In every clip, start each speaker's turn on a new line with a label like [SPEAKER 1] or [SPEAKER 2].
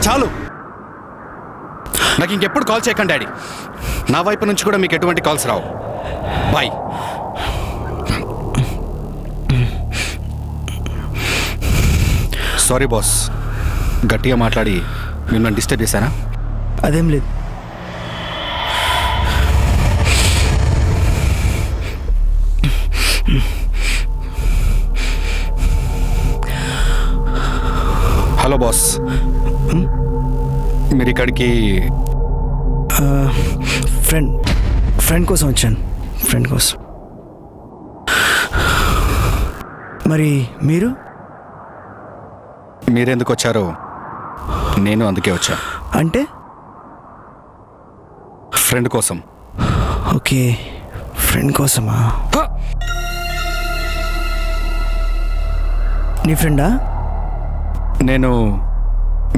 [SPEAKER 1] చాలు, నాకు ఇంకెప్పుడు కాల్ చేయకండి డాడీ. నా వైపు నుంచి కూడా మీకు ఎటువంటి కాల్స్ రావు. బాయ్. సారీ బాస్, గట్టిగా మాట్లాడి మిమ్మల్ని డిస్టర్బ్ చేశానా?
[SPEAKER 2] అదేం లేదు.
[SPEAKER 1] హలో బాస్, మీరు ఇక్కడికి
[SPEAKER 2] ఫ్రెండ్ కోసం వచ్చాను. ఫ్రెండ్ కోసం. మరి
[SPEAKER 1] మీరెందుకు వచ్చారో నేను అందుకే వచ్చా.
[SPEAKER 2] అంటే
[SPEAKER 1] ఫ్రెండ్ కోసం.
[SPEAKER 2] ఓకే, ఫ్రెండ్ కోసమా? నీ ఫ్రెండా?
[SPEAKER 1] నేను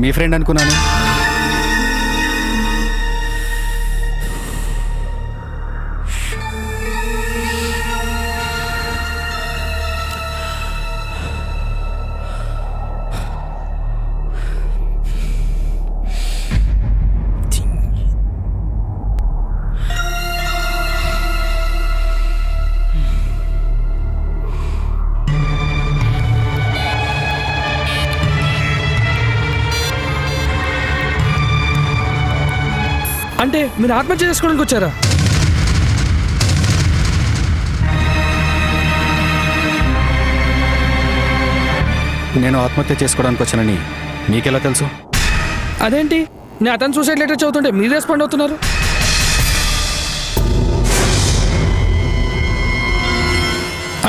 [SPEAKER 1] మీ ఫ్రెండ్ అనుకున్నాను.
[SPEAKER 3] అంటే మీరు ఆత్మహత్య చేసుకోవడానికి వచ్చారా?
[SPEAKER 1] నేను ఆత్మహత్య చేసుకోవడానికి వచ్చానని మీకెలా తెలుసు?
[SPEAKER 3] అదేంటి, నేను అతను సూసైడ్ లెటర్ చదువుతుంటే మీరు రెస్పాండ్ అవుతున్నారు?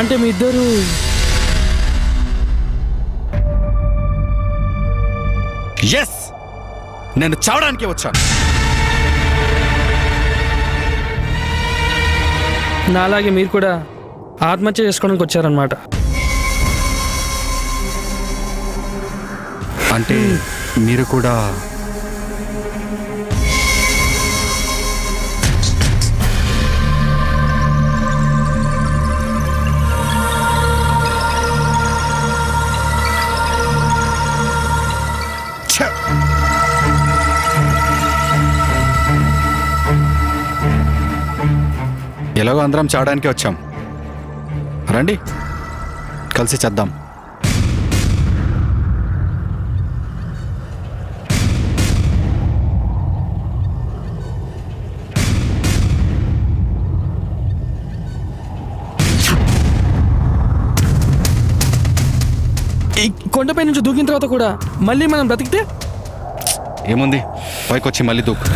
[SPEAKER 3] అంటే మీ ఇద్దరు
[SPEAKER 1] ఎస్, నేను చావడానికి వచ్చాను.
[SPEAKER 3] నాలాగే మీరు కూడా ఆత్మహత్య చేసుకోవడానికి వచ్చారనమాట.
[SPEAKER 1] అంటే మీరు కూడా ఎలాగో అందరం చావడానికి వచ్చాం, రండి కలిసి చేద్దాం.
[SPEAKER 3] ఈ కొండపై నుంచి దూకిన తర్వాత కూడా మళ్ళీ మనం బ్రతికితే
[SPEAKER 1] ఏముంది, పైకి వచ్చి మళ్ళీ దూకు.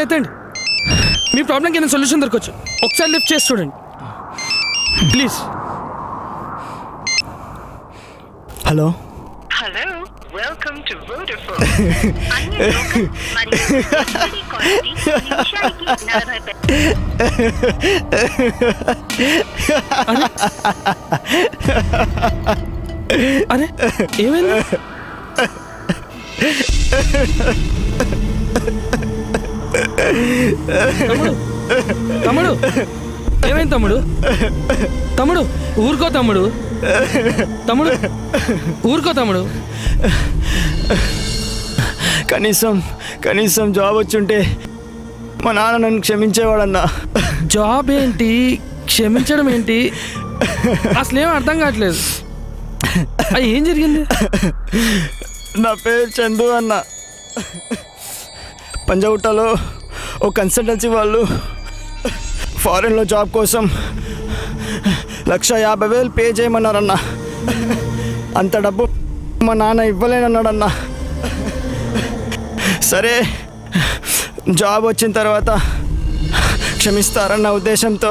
[SPEAKER 3] ఎత్తండి, మీ ప్రాబ్లంకి ఏదైనా సొల్యూషన్ దొరకవచ్చు. ఒకసారి లిఫ్ట్ చేసి చూడండి please.
[SPEAKER 2] Hello,
[SPEAKER 4] welcome to Vodafone. అన్ని లోకల్ మరియు క్వాలిటీ నిమిషానికి
[SPEAKER 3] 40. అరే ఏమైంది? తమ్ముడు ఏమైంది? తమ్ముడు ఊరుకో తమ్ముడు ఊరుకో తమ్ముడు.
[SPEAKER 2] కనీసం జాబ్ వచ్చుంటే మా నాన్న నన్ను క్షమించేవాడన్నా.
[SPEAKER 3] జాబ్ ఏంటి, క్షమించడం ఏంటి, అసలేం అర్థం కావట్లేదు. అది ఏం జరిగింది?
[SPEAKER 2] నా పేరు చందు అన్న. పంజాగుట్టలో ఓ కన్సల్టెన్సీ వాళ్ళు ఫారెన్లో జాబ్ కోసం 1,50,000 పే చేయమన్నారన్న. అంత డబ్బు మా నాన్న ఇవ్వలేనన్నాడన్నా. సరే జాబ్ వచ్చిన తర్వాత క్షమిస్తారన్న ఉద్దేశంతో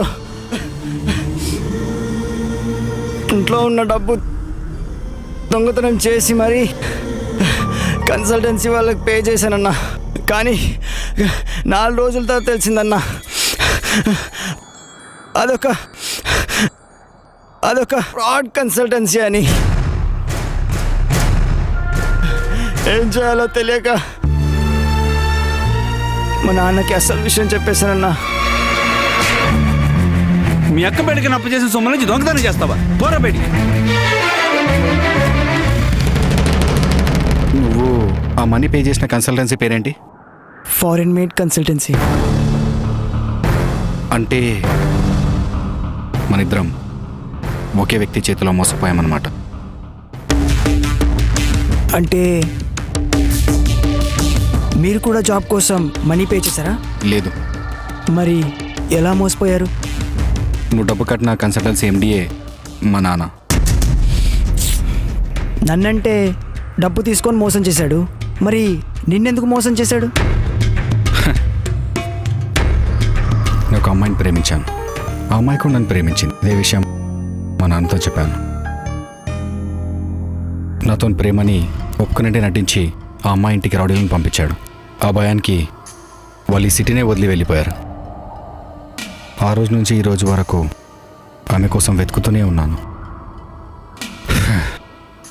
[SPEAKER 2] ఇంట్లో ఉన్న డబ్బు దొంగతనం చేసి మరీ కన్సల్టెన్సీ వాళ్ళకి పే చేశానన్నా. కానీ 4 రోజుల తర్వాత తెలిసిందన్నా అదొక ఫ్రాడ్ కన్సల్టెన్సీ అని. ఏం చేయాలో తెలియక మా నాన్నకి అసలు విషయం చెప్పేశానన్నా.
[SPEAKER 5] మీ అక్క బయటికి అప్పు చేసిన సొమ్ము నుంచి దొంగతనం చేస్తావా? పోరా బయటికి.
[SPEAKER 1] నువ్వు ఆ మనీ పే చేసిన కన్సల్టెన్సీ పేరేంటి?
[SPEAKER 2] Foreign made consultancy.
[SPEAKER 1] అంటే మనిద్దరం ఒకే వ్యక్తి చేతిలో మోసపోయామన్నమాట.
[SPEAKER 2] అంటే మీరు కూడా జాబ్ కోసం మనీ పే చేశారా?
[SPEAKER 1] లేదు.
[SPEAKER 2] మరి ఎలా మోసపోయారు?
[SPEAKER 1] నువ్వు డబ్బు కట్టిన కన్సల్టెన్సీ ఎండిఏ మా నాన్న.
[SPEAKER 2] నన్నంటే డబ్బు తీసుకొని మోసం చేశాడు, మరి నిన్నెందుకు మోసం చేశాడు?
[SPEAKER 1] నేను ఒక అమ్మాయిని ప్రేమించాను, ఆ అమ్మాయి కూడా నన్ను ప్రేమించింది. ఇదే విషయం మా నాన్నతో చెప్పాను. నాతో ప్రేమని ఒక్కనంటే నటించి ఆ అమ్మాయి ఇంటికి రౌడీలను పంపించాడు. ఆ భయానికి వాళ్ళు ఈ సిటీనే వదిలి వెళ్ళిపోయారు. ఆ రోజు నుంచి ఈ రోజు వరకు ఆమె కోసం వెతుకుతూనే ఉన్నాను.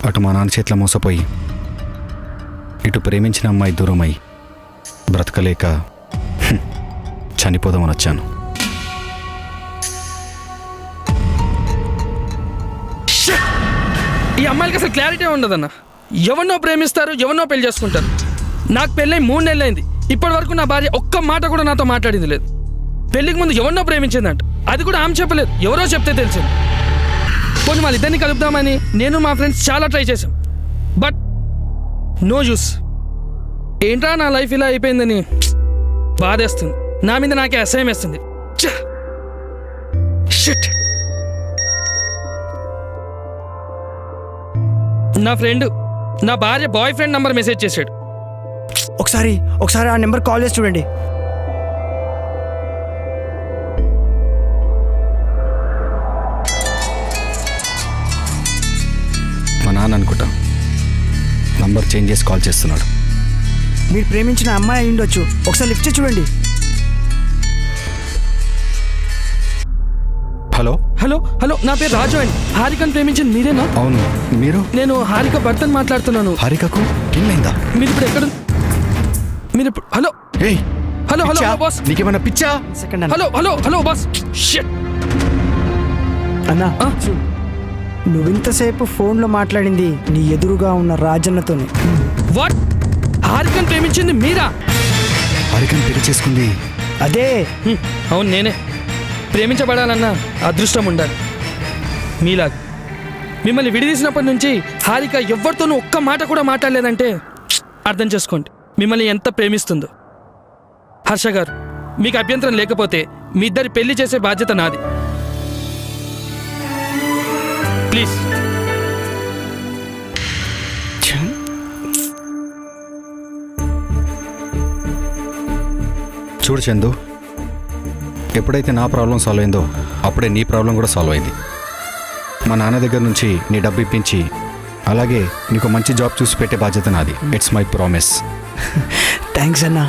[SPEAKER 1] అటు మా నాన్న చేతిలో మోసపోయి ఇటు ప్రేమించిన అమ్మాయి దూరమై బ్రతకలేక చనిపోదామని వచ్చాను.
[SPEAKER 3] ఈ అమ్మాయిలకి అసలు క్లారిటీ ఉండదన్న. ఎవరినో ప్రేమిస్తారు, ఎవరినో పెళ్లి చేసుకుంటారు. నాకు పెళ్ళై 3 నెలలైంది. ఇప్పటి వరకు నా భార్య ఒక్క మాట కూడా నాతో మాట్లాడింది లేదు. పెళ్లికి ముందు ఎవరినో ప్రేమించిందంట, అది కూడా ఆమె చెప్పలేదు, ఎవరో చెప్తే తెలిసింది. పోనీ వాళ్ళిద్దరిని కలుపుదామని నేను మా ఫ్రెండ్స్ చాలా ట్రై చేశాం, బట్ నో యూస్. ఏంట్రా నా లైఫ్ ఇలా అయిపోయిందని బాధేస్తుంది. నా మీద నాకే అసహ్యం వేస్తుంది. షిట్. నా ఫ్రెండ్ నా భార్య బాయ్ ఫ్రెండ్ నంబర్ మెసేజ్ చేశాడు.
[SPEAKER 2] ఒకసారి ఆ నెంబర్ కాల్ చేసి చూడండి.
[SPEAKER 1] మా నాన్న అనుకుంటా నంబర్ చేంజ్ చేసి కాల్ చేస్తున్నాడు.
[SPEAKER 2] మీరు ప్రేమించిన అమ్మాయి అయి ఉండొచ్చు, ఒకసారి లిఫ్ట్ చేసి చూడండి.
[SPEAKER 1] హలో
[SPEAKER 3] హలో హలో, నా పేరు రాజు అండి. హారికను ప్రేమించింది మీరేనా?
[SPEAKER 1] అవును, మీరు?
[SPEAKER 3] నేను హారిక భర్తను మాట్లాడుతున్నాను.
[SPEAKER 1] హారికకు ఏమైందా?
[SPEAKER 3] మీరు ఇప్పుడు ఎక్కడ? మీరు ఇప్పుడు హలో
[SPEAKER 1] ఏయ్,
[SPEAKER 3] హలో హలో
[SPEAKER 1] పిచ్చా?
[SPEAKER 3] బాస్.
[SPEAKER 1] నీకేమన్నా పిచ్చా?
[SPEAKER 2] Second
[SPEAKER 3] hello hello hello boss. Shit.
[SPEAKER 2] అన్నా, నువ్వింతసేపు ఫోన్లో మాట్లాడింది నీ ఎదురుగా ఉన్న రాజన్నతోనే.
[SPEAKER 3] వాట్? హారికను ప్రేమించింది మీరా?
[SPEAKER 1] హారికను పెళ్లి చేసుకుంది
[SPEAKER 2] అదే.
[SPEAKER 3] అవును, నేనే. ప్రేమించబడాలన్న అదృష్టం ఉండాలి మీలాగా. మిమ్మల్ని విడిదీసినప్పటి నుంచి హారిక ఎవరితోనూ ఒక్క మాట కూడా మాట్లాడలేదంటే అర్థం చేసుకోండి మిమ్మల్ని ఎంత ప్రేమిస్తుందో. హర్ష గారు, మీకు అభ్యంతరం లేకపోతే మీ ఇద్దరి పెళ్లి చేసే బాధ్యత నాది. ప్లీజ్.
[SPEAKER 1] చూడు చందు, ఎప్పుడైతే నా ప్రాబ్లం సాల్వ్ అయిందో అప్పుడే నీ ప్రాబ్లం కూడా సాల్వ్ అయింది. మా నాన్న దగ్గర నుంచి నీ డబ్బు ఇప్పించి అలాగే నీకు మంచి జాబ్ చూసి పెట్టే బాధ్యత నాది. It's my promise.
[SPEAKER 2] థ్యాంక్స్ అన్నా.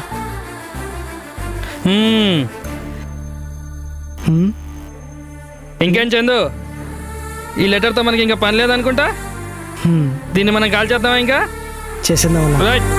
[SPEAKER 3] ఇంకేం చందు, ఈ లెటర్తో మనకి ఇంకా పని లేదనుకుంటా. దీన్ని మనం కాల్ చేద్దామా? ఇంకా
[SPEAKER 2] చేసేద్దాం అన్నా.
[SPEAKER 3] రైట్.